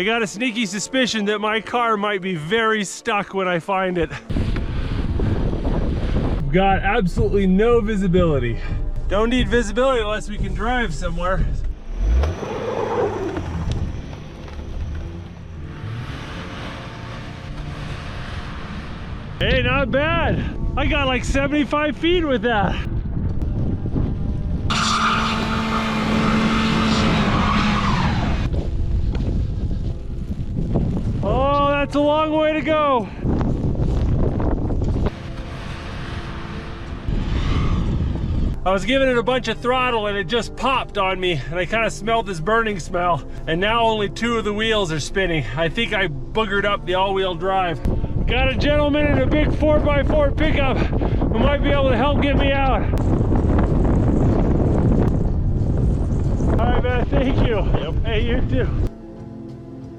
I got a sneaky suspicion that my car might be very stuck when I find it. We've got absolutely no visibility. Don't need visibility unless we can drive somewhere. Hey, not bad. I got like 75 feet with that. Oh, that's a long way to go. I was giving it a bunch of throttle and it just popped on me and I kind of smelled this burning smell. And now only 2 of the wheels are spinning. I think I boogered up the all-wheel drive. Got a gentleman in a big 4x4 pickup who might be able to help get me out. All right, man, thank you. Yep. Hey, you too.